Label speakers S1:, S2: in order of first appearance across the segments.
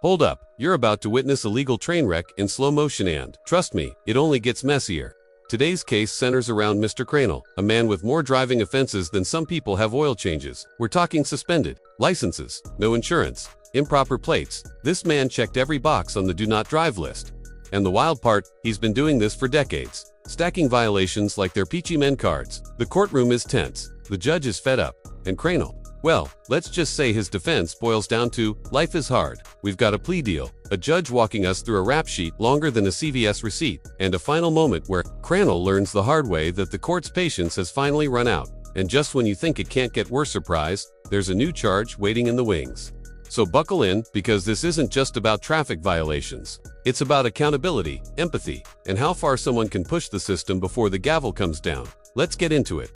S1: Hold up, you're about to witness a legal train wreck in slow motion and, trust me, it only gets messier. Today's case centers around Mr. Crandall, a man with more driving offenses than some people have oil changes. We're talking suspended licenses, no insurance, improper plates. This man checked every box on the do not drive list. And the wild part, he's been doing this for decades, stacking violations like they're peachy men cards. The courtroom is tense, the judge is fed up, and Crandall, well, let's just say his defense boils down to, life is hard, we've got a plea deal, a judge walking us through a rap sheet longer than a CVS receipt, and a final moment where Crandall learns the hard way that the court's patience has finally run out. And just when you think it can't get worse surprise, there's a new charge waiting in the wings. So buckle in, because this isn't just about traffic violations. It's about accountability, empathy, and how far someone can push the system before the gavel comes down. Let's get into it.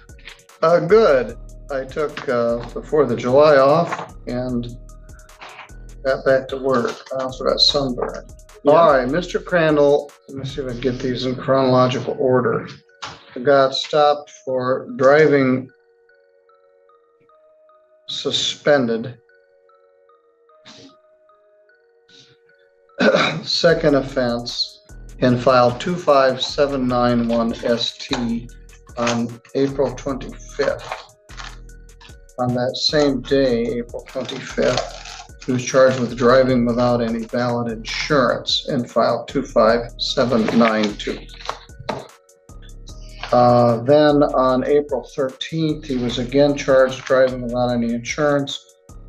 S2: Good. I took the 4th of July off and got back to work. I also got sunburned. Yeah. All right, Mr. Crandall, let me see if I can get these in chronological order. I got stopped for driving suspended. Second offense in file 25791ST on April 25th. On that same day, April 25th, he was charged with driving without any valid insurance in file 25792. Then on April 13th, he was again charged driving without any insurance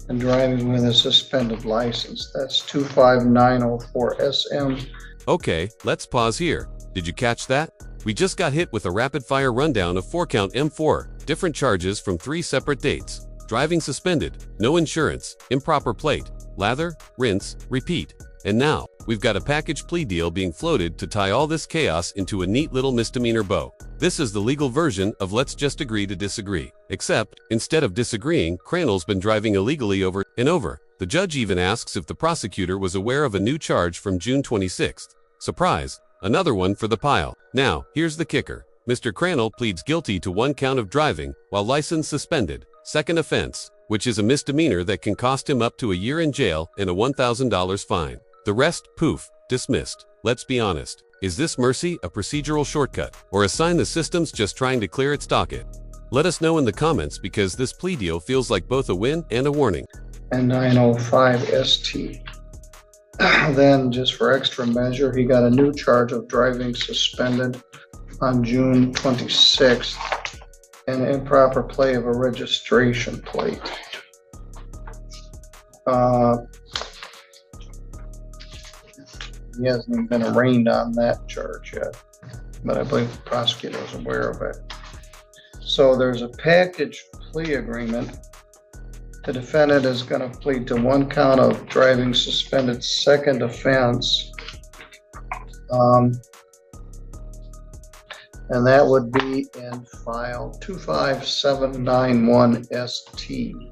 S2: and driving with a suspended license. That's 25904SM.
S1: Okay, let's pause here. Did you catch that? We just got hit with a rapid-fire rundown of 4-count M4, different charges from 3 separate dates. Driving suspended, no insurance, improper plate, lather, rinse, repeat. And now, we've got a package plea deal being floated to tie all this chaos into a neat little misdemeanor bow. This is the legal version of let's just agree to disagree. Except, instead of disagreeing, Crandall's been driving illegally over and over. The judge even asks if the prosecutor was aware of a new charge from June 26th. Surprise! Another one for the pile. Now, here's the kicker. Mr. Crandall pleads guilty to 1 count of driving while license suspended, second offense, which is a misdemeanor that can cost him up to a year in jail and a $1,000 fine. The rest, poof, dismissed. Let's be honest. Is this mercy a procedural shortcut, or a sign the system's just trying to clear its docket? Let us know in the comments, because this plea deal feels like both a win and a warning.
S2: And 905ST. Then, just for extra measure, he got a new charge of driving suspended on June 26th and improper play of a registration plate. He hasn't even been arraigned on that charge yet, but I believe the prosecutor was aware of it. So there's a package plea agreement. The defendant is going to plead to 1 count of driving suspended, second offense. And that would be in file 25791ST.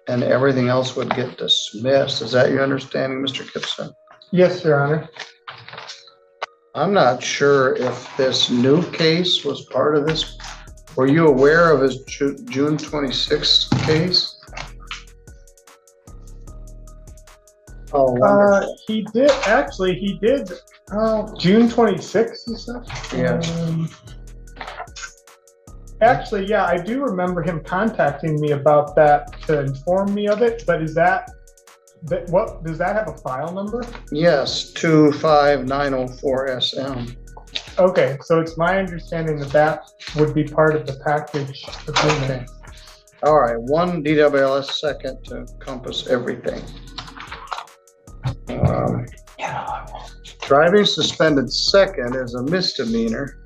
S2: And everything else would get dismissed. Is that your understanding, Mr. Gibson?
S3: Yes, Your Honor.
S2: I'm not sure if this new case was part of this. Were you aware of his June 26th case? Oh, wonderful.
S3: He did, June 26th, you said?
S2: Yes.
S3: Actually, yeah, I do remember him contacting me about that to inform me of it, but what does that have a file number?
S2: Yes, 25904SM.
S3: Okay, so it's my understanding that would be part of the package agreement.
S2: Okay. All right, 1 DWLS second to encompass everything. Driving suspended second is a misdemeanor,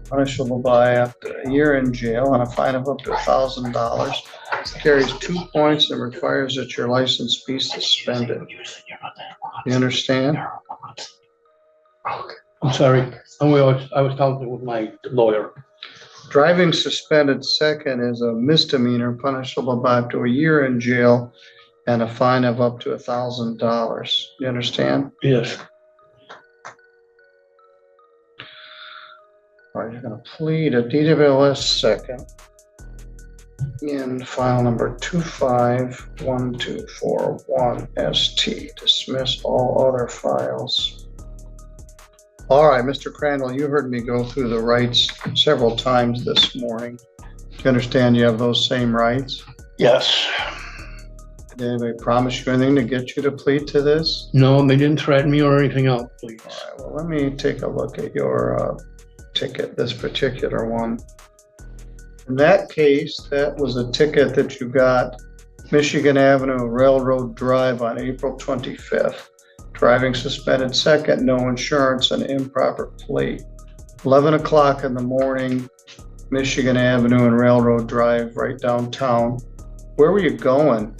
S2: punishable by up to a year in jail and a fine of up to $1,000. Carries 2 points and requires that your license be suspended. You understand?
S4: I'm sorry. I was talking with my lawyer.
S2: Driving suspended second is a misdemeanor punishable by up to a year in jail and a fine of up to $1,000. You understand?
S4: Yes.
S2: All right, you're going to plead a DWLS second. in file number 251241 ST. Dismiss all other files. All right, Mr. Crandall, you heard me go through the rights several times this morning. Do you understand you have those same rights?
S4: Yes.
S2: Did anybody promise you anything to get you to plead to this?
S4: No, they didn't threaten me or anything else, please.
S2: All right, well, let me take a look at your ticket, this particular one. In that case, that was a ticket that you got Michigan Avenue Railroad Drive on April 25th. Driving suspended second, no insurance, and improper plate. 11 o'clock in the morning, Michigan Avenue and Railroad Drive, right downtown. Where were you going?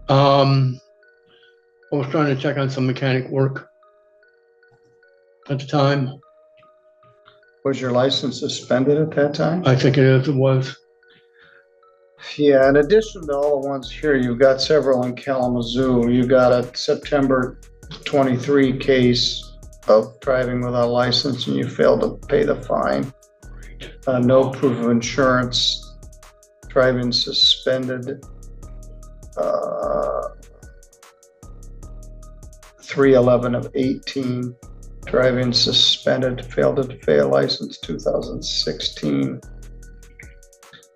S4: I was trying to check on some mechanic work at the time.
S2: Was your license suspended at that time?
S4: I think it was.
S2: Yeah, in addition to all the ones here, you've got several in Kalamazoo. You got a September 23 case of driving without a license and you failed to pay the fine. No proof of insurance, driving suspended. 3/11 of 18, driving suspended, failed to pay a license 2016.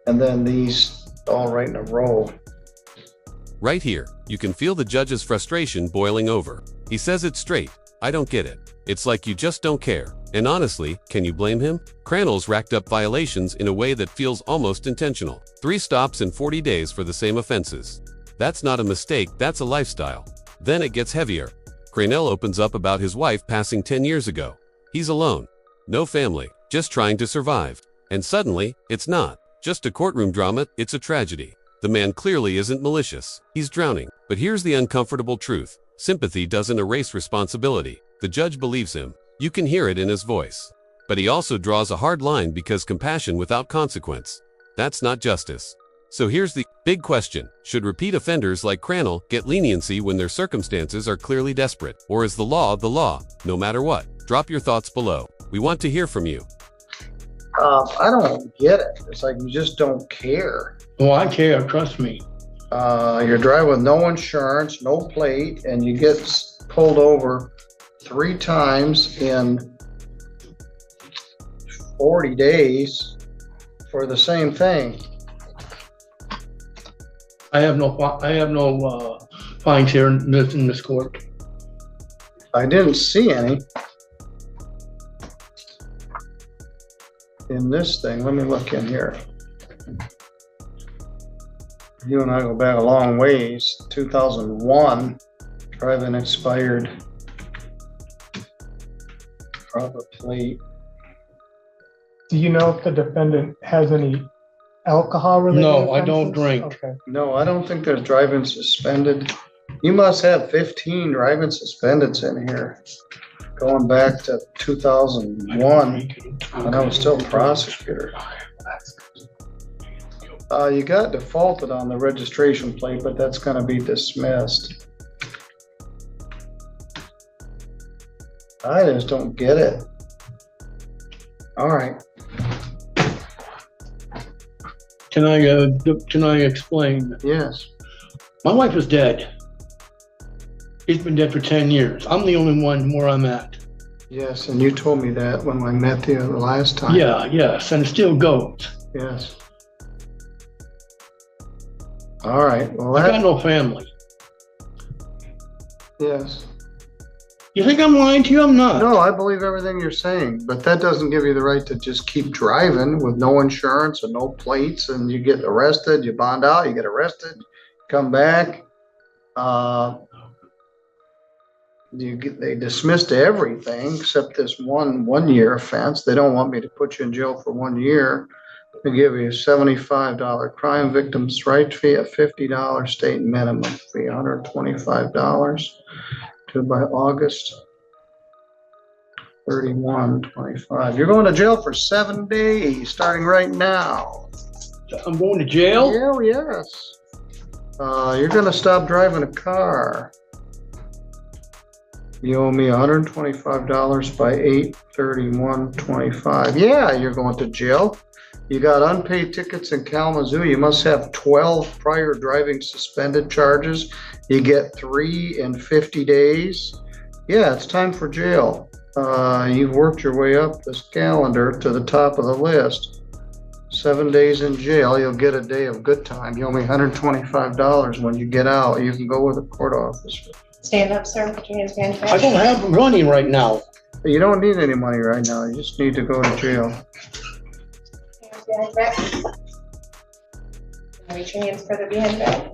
S2: And then these all right in a row.
S1: Right here, you can feel the judge's frustration boiling over. He says it straight. I don't get it. It's like you just don't care. And honestly, can you blame him? Crandall's racked up violations in a way that feels almost intentional. 3 stops in 40 days for the same offenses. That's not a mistake, that's a lifestyle. Then it gets heavier. Crandall opens up about his wife passing 10 years ago. He's alone. No family, just trying to survive. And suddenly, it's not just a courtroom drama, it's a tragedy. The man clearly isn't malicious. He's drowning. But here's the uncomfortable truth. Sympathy doesn't erase responsibility. The judge believes him. You can hear it in his voice. But he also draws a hard line because compassion without consequence. That's not justice. So here's the big question. Should repeat offenders like Crandall get leniency when their circumstances are clearly desperate? Or is the law, no matter what? Drop your thoughts below. We want to hear from you.
S2: I don't get it. It's like you just don't care.
S4: Oh, I care, trust me.
S2: You're driving with no insurance, no plate, and you get pulled over 3 times in 40 days for the same thing.
S4: I have no fines here in this court.
S2: I didn't see any in this thing. Let me look in here. You and I go back a long ways. 2001, driving expired. Proper plate.
S3: Do you know if the defendant has any alcohol related?
S4: No, I don't drink.
S3: Okay.
S2: No, I don't think there's driving suspended. You must have 15 driving suspendeds in here, going back to 2001 when I was still prosecutor. You got defaulted on the registration plate, but that's going to be dismissed. I just don't get it. All right.
S4: Can I explain?
S2: Yes.
S4: My wife is dead. She's been dead for 10 years. I'm the only one where I'm at.
S2: Yes, and you told me that when I met you the last time.
S4: Yeah, yes, and it still goes.
S2: Yes. All right. Well,
S4: I got no family.
S2: Yes.
S4: You think I'm lying to you? I'm not.
S2: No, I believe everything you're saying, but that doesn't give you the right to just keep driving with no insurance and no plates, and you get arrested, you bond out, you get arrested, come back. They dismissed everything except this one-year offense. They don't want me to put you in jail for 1 year. They give you a $75 crime victims' right fee, a $50 state minimum fee, $125 to by August 31/25. You're going to jail for 7 days, starting right now.
S4: I'm going to jail?
S2: Yeah, yes. You're going to stop driving a car. You owe me $125 by 8/31/25. Yeah, you're going to jail. You got unpaid tickets in Kalamazoo. You must have 12 prior driving suspended charges. You get 3 in 50 days. Yeah, it's time for jail. You've worked your way up this calendar to the top of the list. 7 days in jail. You'll get a day of good time. You owe me $125 when you get out. You can go with a court officer.
S5: Stand up, sir. Put your hands behind your
S4: I
S5: back.
S4: don't have money right now.
S2: You don't need any money right now. You just need to go to jail.
S5: Hands behind your back. And reach your hands further behind your back.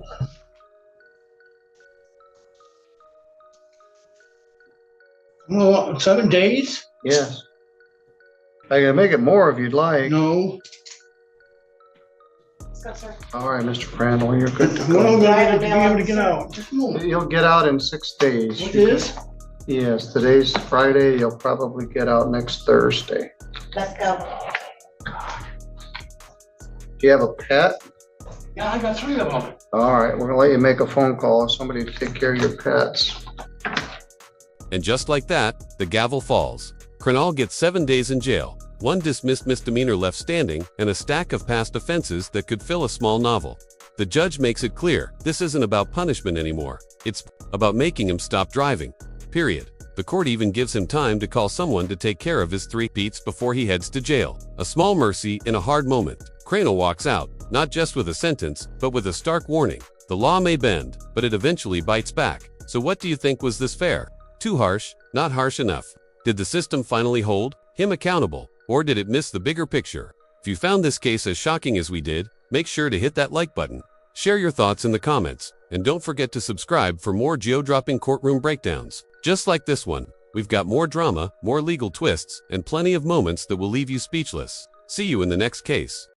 S4: Well, 7 days?
S2: Yes. I can make it more if you'd like.
S4: No.
S5: Let's go, sir.
S2: All right, Mr. Crandall, you're good to
S4: When am
S2: go.
S4: I going to be able to get out? Just a moment.
S2: You'll get out in 6 days.
S4: What is?
S2: Yes, today's Friday. You'll probably get out next Thursday.
S5: Let's go.
S2: Do you have a pet?
S4: Yeah, I got 3 of them.
S2: All right, we're gonna let you make a phone call to somebody to take care of your pets.
S1: And just like that, the gavel falls. Crandall gets 7 days in jail, 1 dismissed misdemeanor left standing, and a stack of past offenses that could fill a small novel. The judge makes it clear this isn't about punishment anymore. It's about making him stop driving. Period. The court even gives him time to call someone to take care of his 3 beats before he heads to jail. A small mercy in a hard moment. Crandall walks out, not just with a sentence, but with a stark warning. The law may bend, but it eventually bites back. So what do you think? Was this fair? Too harsh? Not harsh enough? Did the system finally hold him accountable, or did it miss the bigger picture? If you found this case as shocking as we did, make sure to hit that like button. Share your thoughts in the comments, and don't forget to subscribe for more jaw-dropping courtroom breakdowns. Just like this one, we've got more drama, more legal twists, and plenty of moments that will leave you speechless. See you in the next case.